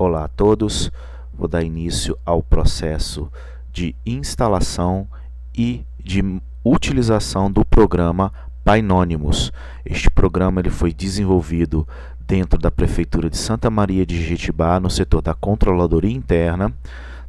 Olá a todos, vou dar início ao processo de instalação e de utilização do programa Painônimos. Este programa ele foi desenvolvido dentro da Prefeitura de Santa Maria de Jetibá, no setor da Controladoria Interna.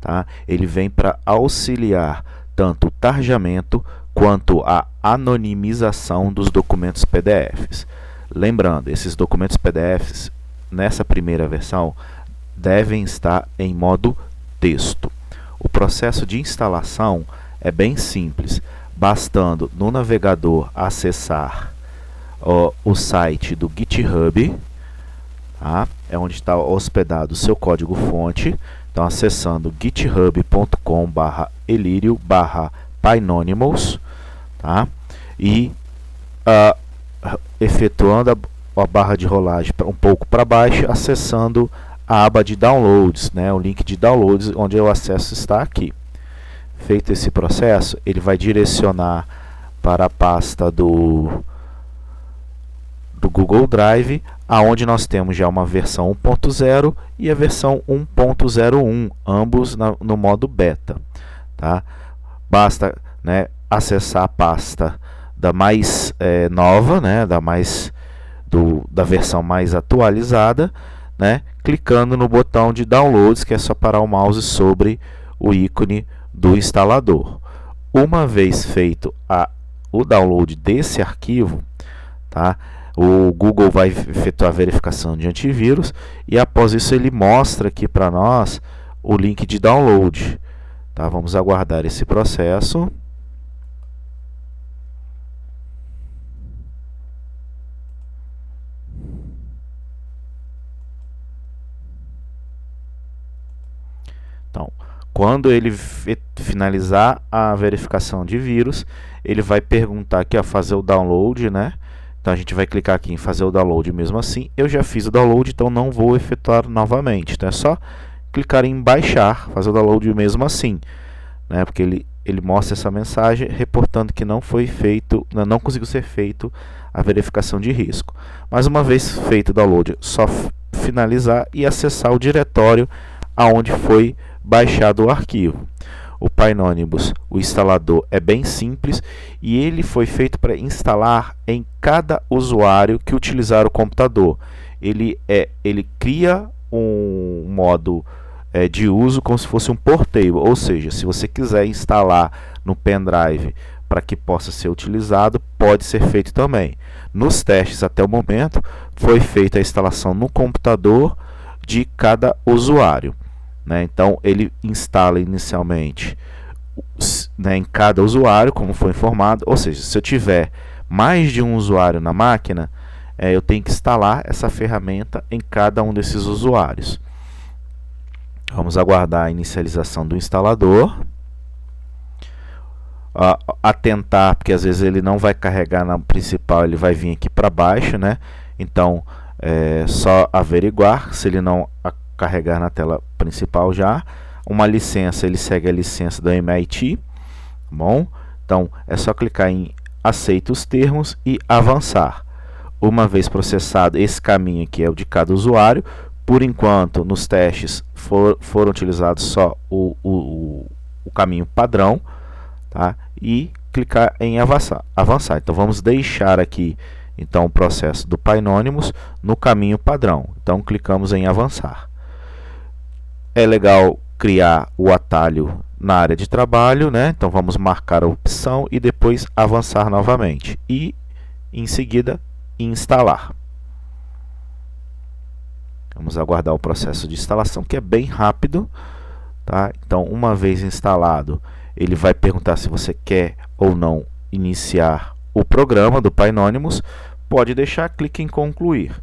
Tá? Ele vem para auxiliar tanto o tarjamento quanto a anonimização dos documentos PDFs. Lembrando, esses documentos PDFs, nessa primeira versão, devem estar em modo texto. O processo de instalação é bem simples, bastando no navegador acessar o site do GitHub, tá? É onde está hospedado o seu código-fonte. Então, acessando github.com/elirio/painonymous, tá? E efetuando a barra de rolagem um pouco para baixo, acessando a aba de downloads, né? O link de downloads, onde o acesso está aqui. Feito esse processo, ele vai direcionar para a pasta do Google Drive, aonde nós temos já uma versão 1.0 e a versão 1.01, ambos no modo beta. Tá? Basta, né, acessar a pasta da mais nova, né, da versão mais atualizada, né, clicando no botão de downloads, que é só parar o mouse sobre o ícone do instalador. Uma vez feito o download desse arquivo, tá, o Google vai efetuar a verificação de antivírus e após isso ele mostra aqui para nós o link de download. Tá, vamos aguardar esse processo. Então, quando ele finalizar a verificação de vírus, ele vai perguntar aqui a fazer o download, né? Então a gente vai clicar aqui em fazer o download mesmo assim. Eu já fiz o download, então não vou efetuar novamente. Então é só clicar em baixar, fazer o download mesmo assim, né? Porque ele mostra essa mensagem reportando que não foi feito, não conseguiu ser feito a verificação de risco. Mas uma vez feito o download, só finalizar e acessar o diretório aonde foi baixado o arquivo. O Painonymous, o instalador é bem simples e ele foi feito para instalar em cada usuário que utilizar o computador. Ele cria um modo de uso como se fosse um portable, ou seja, se você quiser instalar no pendrive para que possa ser utilizado, pode ser feito também. Nos testes até o momento, foi feita a instalação no computador de cada usuário. Né? Então ele instala inicialmente, né, em cada usuário, como foi informado, ou seja, se eu tiver mais de um usuário na máquina, eu tenho que instalar essa ferramenta em cada um desses usuários. Vamos aguardar a inicialização do instalador. Atentar, porque às vezes ele não vai carregar na principal, ele vai vir aqui para baixo, né? Então só averiguar se ele não carregar na tela principal já. Uma licença, ele segue a licença do MIT, bom? Então é só clicar em aceita os termos e avançar. Uma vez processado, esse caminho aqui é o de cada usuário. Por enquanto, nos testes foram utilizados só o caminho padrão, tá? E clicar em avançar. Então vamos deixar aqui então o processo do Painonymous no caminho padrão. Então clicamos em avançar. É legal criar o atalho na área de trabalho, né? Então vamos marcar a opção e depois avançar novamente. E em seguida instalar. Vamos aguardar o processo de instalação, que é bem rápido. Tá? Então, uma vez instalado, ele vai perguntar se você quer ou não iniciar o programa do Painonymous. Pode deixar, clique em concluir.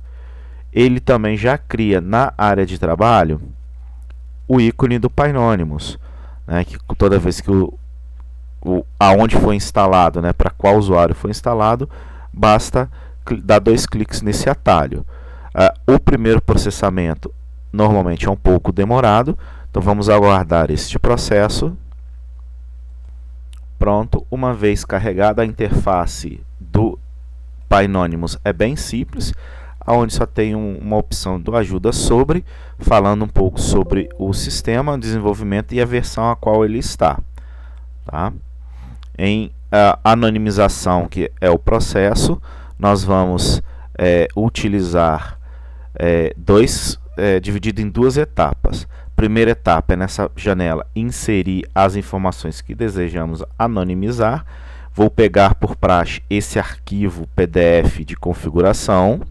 Ele também já cria na área de trabalho o ícone do Painonymous, né, que toda vez que aonde foi instalado, né, para qual usuário foi instalado, basta dar 2 cliques nesse atalho. O primeiro processamento normalmente é um pouco demorado, então vamos aguardar este processo. Pronto, uma vez carregada a interface do Painonymous é bem simples. onde só tem uma opção do ajuda sobre, falando um pouco sobre o sistema, desenvolvimento e a versão a qual ele está. Tá? Em anonimização, que é o processo, nós vamos utilizar dividido em duas etapas. Primeira etapa é nessa janela inserir as informações que desejamos anonimizar. Vou pegar por praxe esse arquivo PDF de configuração.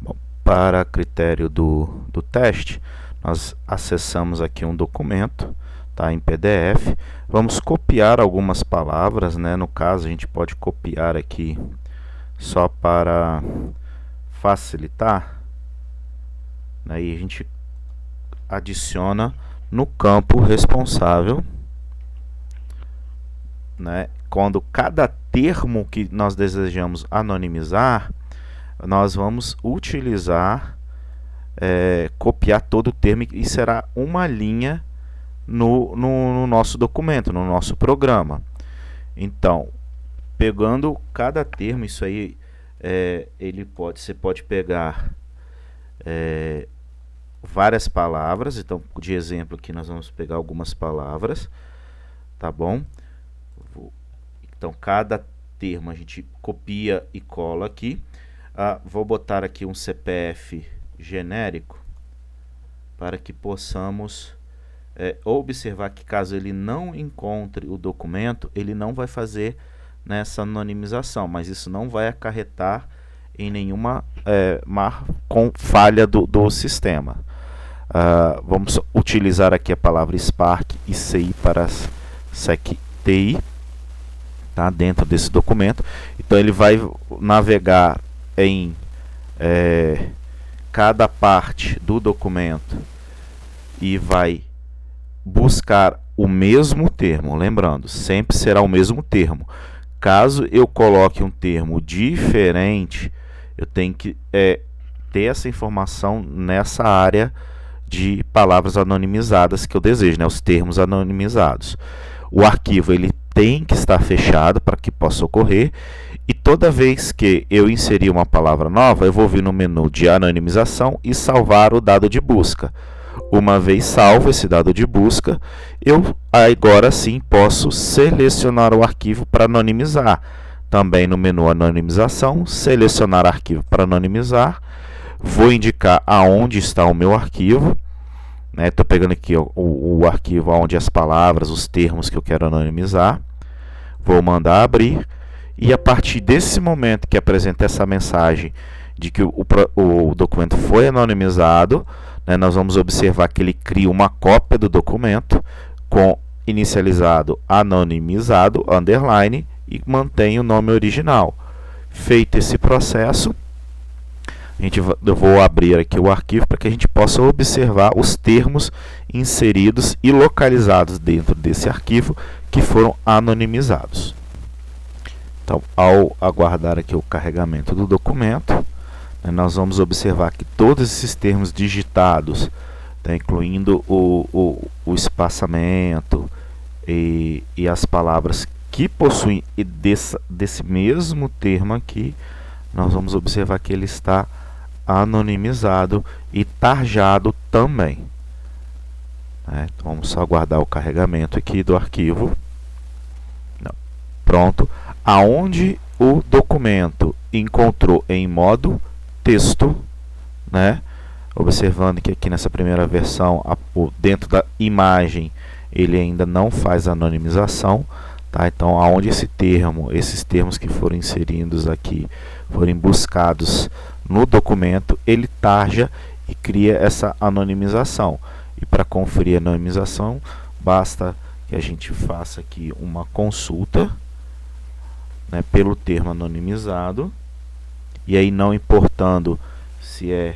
Bom, para critério do teste, nós acessamos aqui um documento, tá, em PDF. Vamos copiar algumas palavras, né? No caso, a gente pode copiar aqui só para facilitar. Aí a gente adiciona no campo responsável, né? Quando cada termo que nós desejamos anonimizar, nós vamos utilizar, copiar todo o termo, e será uma linha no nosso documento, no nosso programa. Então, pegando cada termo, isso aí você pode pegar várias palavras. Então, de exemplo aqui, nós vamos pegar algumas palavras, tá bom? Então, cada termo a gente copia e cola aqui. Vou botar aqui um CPF genérico para que possamos observar que, caso ele não encontre o documento, ele não vai fazer nessa anonimização, mas isso não vai acarretar em nenhuma falha do sistema. Vamos utilizar aqui a palavra Spark e CI para SecTI, tá, dentro desse documento. Então ele vai navegar em cada parte do documento e vai buscar o mesmo termo. Lembrando, sempre será o mesmo termo. Caso eu coloque um termo diferente, eu tenho que ter essa informação nessa área de palavras anonimizadas que eu desejo, né, os termos anonimizados. O arquivo ele tem que estar fechado para que possa ocorrer, e toda vez que eu inserir uma palavra nova, eu vou vir no menu de anonimização e salvar o dado de busca. Uma vez salvo esse dado de busca, eu agora sim posso selecionar o arquivo para anonimizar. Também no menu anonimização, selecionar arquivo para anonimizar. Vou indicar aonde está o meu arquivo. Estou pegando aqui o arquivo onde as palavras, os termos que eu quero anonimizar. Vou mandar abrir. E a partir desse momento que apresenta essa mensagem de que o documento foi anonimizado, nós vamos observar que ele cria uma cópia do documento com inicializado anonimizado, underline, e mantém o nome original. Feito esse processo, eu vou abrir aqui o arquivo para que a gente possa observar os termos inseridos e localizados dentro desse arquivo que foram anonimizados. Então, ao aguardar aqui o carregamento do documento, nós vamos observar que todos esses termos digitados, incluindo o espaçamento e as palavras que possuem desse mesmo termo aqui, nós vamos observar que ele está anonimizado e tarjado também. Então, vamos só aguardar o carregamento aqui do arquivo. Pronto. Aonde o documento encontrou em modo texto, observando que aqui nessa primeira versão, dentro da imagem, ele ainda não faz anonimização, tá? Então, aonde esses termos que foram inseridos aqui, forem buscados no documento, ele tarja e cria essa anonimização. E para conferir a anonimização, basta que a gente faça aqui uma consulta, pelo termo anonimizado, e aí, não importando se é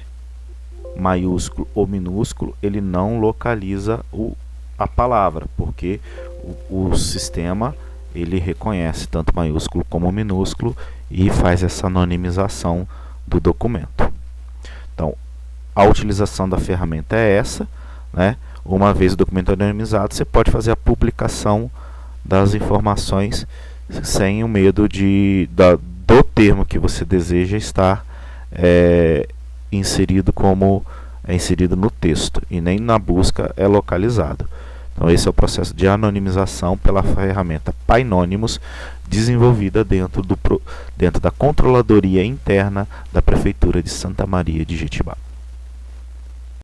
maiúsculo ou minúsculo, ele não localiza a palavra, porque o sistema ele reconhece tanto maiúsculo como minúsculo e faz essa anonimização do documento. Então, a utilização da ferramenta é essa, Uma vez o documento anonimizado, você pode fazer a publicação das informações sem o medo do termo que você deseja estar inserido como inserido no texto e nem na busca é localizado. Então esse é o processo de anonimização pela ferramenta Painônimos, desenvolvida dentro da controladoria interna da Prefeitura de Santa Maria de Jetibá.